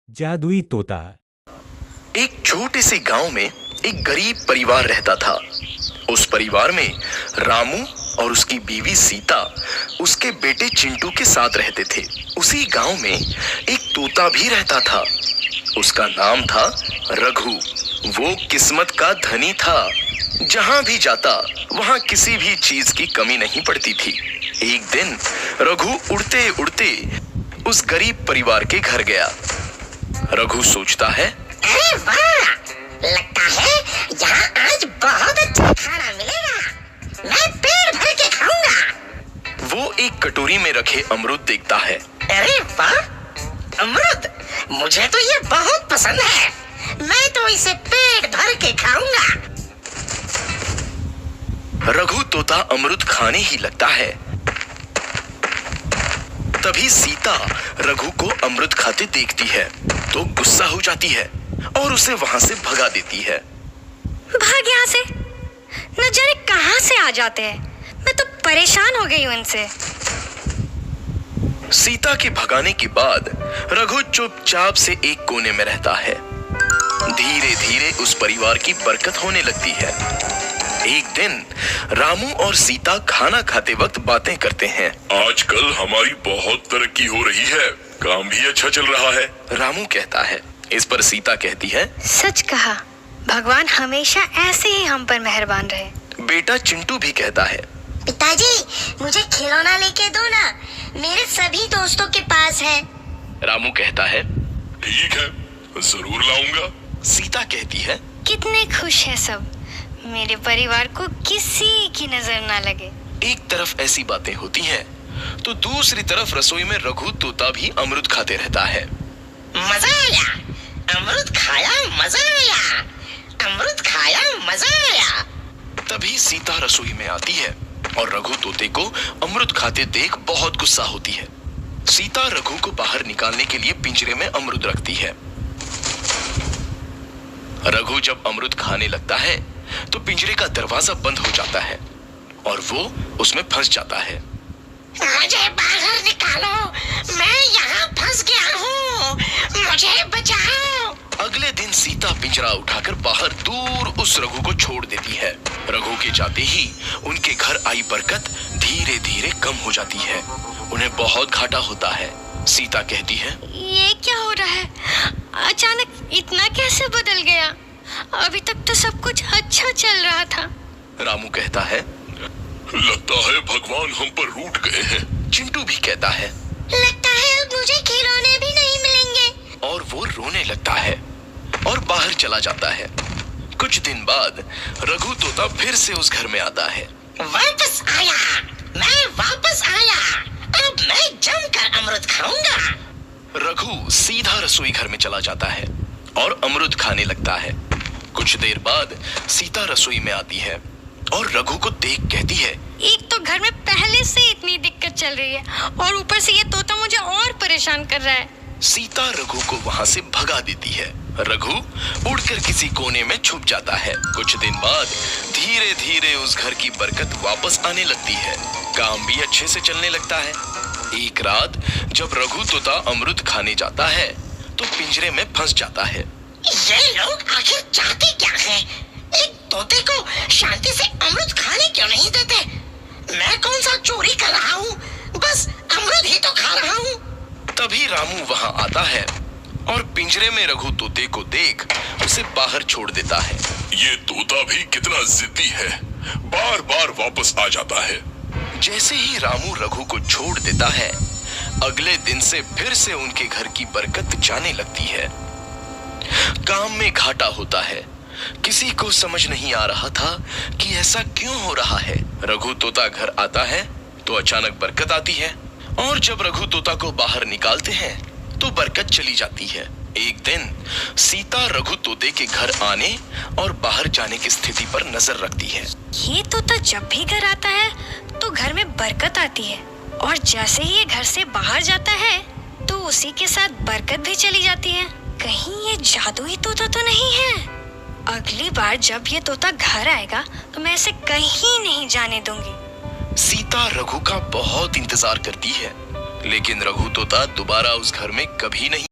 जादुई तोता। एक छोटे से गांव में एक गरीब परिवार रहता था। उस परिवार में रामू और उसकी बीवी सीता उसके बेटे चिंटू के साथ रहते थे। उसी गांव में एक तोता भी रहता था। उसका नाम था रघु। वो किस्मत का धनी था। जहां भी जाता वहां किसी भी चीज की कमी नहीं पड़ती थी। एक दिन रघु उड़ते उड़ते उस गरीब परिवार के घर गया। रघु सोचता है, अरे वाह, लगता है यहाँ आज बहुत अच्छा खाना मिलेगा। मैं पेट भर के खाऊंगा। वो एक कटोरी में रखे अमरूद देखता है। अरे वाह, अमरूद, मुझे तो ये बहुत पसंद है। मैं तो इसे पेट भर के खाऊंगा। रघु तोता अमरूद खाने ही लगता है। तभी सीता रघु को अमरूद खाते देखती है तो गुस्सा हो जाती है और उसे वहां से भगा देती है। भाग यहाँ से, न जाने कहां से आ जाते हैं। मैं तो परेशान हो गई हूँ इनसे। सीता के भगाने के बाद रघु चुपचाप से एक कोने में रहता है। धीरे धीरे उस परिवार की बरकत होने लगती है। एक दिन रामू और सीता खाना खाते वक्त बातें करते हैं। आजकल हमारी बहुत तरक्की हो रही है, काम भी अच्छा चल रहा है। रामू कहता है। इस पर सीता कहती है, सच कहा, भगवान हमेशा ऐसे ही हम पर मेहरबान रहे। बेटा चिंटू भी कहता है, पिताजी, मुझे खिलौना लेके दो ना, मेरे सभी दोस्तों के पास है। रामू कहता है, ठीक है, जरूर लाऊंगा। सीता कहती है, कितने खुश है सब, मेरे परिवार को किसी की नजर ना लगे। एक तरफ ऐसी बातें होती हैं तो दूसरी तरफ रसोई में रघु तोता भी अमरूद खाते रहता है। मजा आया, अमरूद खाया, मजा आया, अमरूद खाया, मजा आया। तभी सीता रसोई में आती है और रघु तोते को अमरूद खाते देख बहुत गुस्सा होती है। सीता रघु को बाहर निकालने के लिए पिंजरे में अमरूद रखती है। रघु जब अमरूद खाने लगता है तो पिंजरे का दरवाजा बंद हो जाता है और वो उसमें फंस जाता है। मुझे बाहर निकालो, मैं यहाँ फंस गया हूँ, मुझे बचाओ। अगले दिन सीता पिंजरा उठाकर बाहर दूर उस रघु को छोड़ देती है। रघु के जाते ही उनके घर आई बरकत धीरे धीरे कम हो जाती है। उन्हें बहुत घाटा होता है। सीता कहती है, ये क्या हो रहा है, अचानक इतना कैसे बदल गया? अभी तक तो सब कुछ अच्छा चल रहा था। रामू कहता है, लगता है भगवान हम पर रूठ गए हैं। चिंटू भी कहता है, लगता है अब मुझे खिलौने भी नहीं मिलेंगे। और वो रोने लगता है और बाहर चला जाता है। कुछ दिन बाद रघु तोता फिर से उस घर में आता है। वापस आया, मैं वापस आया, अब मैं जमकर अमरूद खाऊंगा। रघु सीधा रसोई घर में चला जाता है और अमरूद खाने लगता है। कुछ देर बाद सीता रसोई में आती है और रघु को देख कहती है, एक तो घर में पहले से इतनी दिक्कत चल रही है और ऊपर से ये तोता मुझे और परेशान कर रहा है। सीता रघु को वहां से भगा देती है। रघु उड़कर किसी कोने में छुप जाता है। कुछ दिन बाद धीरे धीरे उस घर की बरकत वापस आने लगती है। काम भी अच्छे से चलने लगता है। एक रात जब रघु तोता अमरूद खाने जाता है तो पिंजरे में फंस जाता है। ये लोग आखिर चाहते क्या हैं? एक तोते को शांति से अमरूद खाने क्यों नहीं देते? मैं कौन सा चोरी कर रहा हूँ? बस अमरूद ही तो खा रहा हूँ। तभी रामू वहां आता है और पिंजरे में रघु तोते को देख उसे बाहर छोड़ देता है। ये तोता भी कितना जिद्दी है, बार बार वापस आ जाता है। जैसे ही रामू रघु को छोड़ देता है, अगले दिन से फिर से उनके घर की बरकत जाने लगती है। काम में घाटा होता है। किसी को समझ नहीं आ रहा था कि ऐसा क्यों हो रहा है। रघु तोता घर आता है तो अचानक बरकत आती है और जब रघु तोता को बाहर निकालते हैं तो बरकत चली जाती है। एक दिन सीता रघु तोते के घर आने और बाहर जाने की स्थिति पर नजर रखती है। ये तोता जब भी घर आता है तो घर में बरकत आती है और जैसे ही ये घर से बाहर जाता है तो उसी के साथ बरकत भी चली जाती है। कहीं ये जादुई तोता तो नहीं है? अगली बार जब ये तोता घर आएगा तो मैं इसे कहीं नहीं जाने दूंगी। सीता रघु का बहुत इंतजार करती है लेकिन रघु तोता दोबारा उस घर में कभी नहीं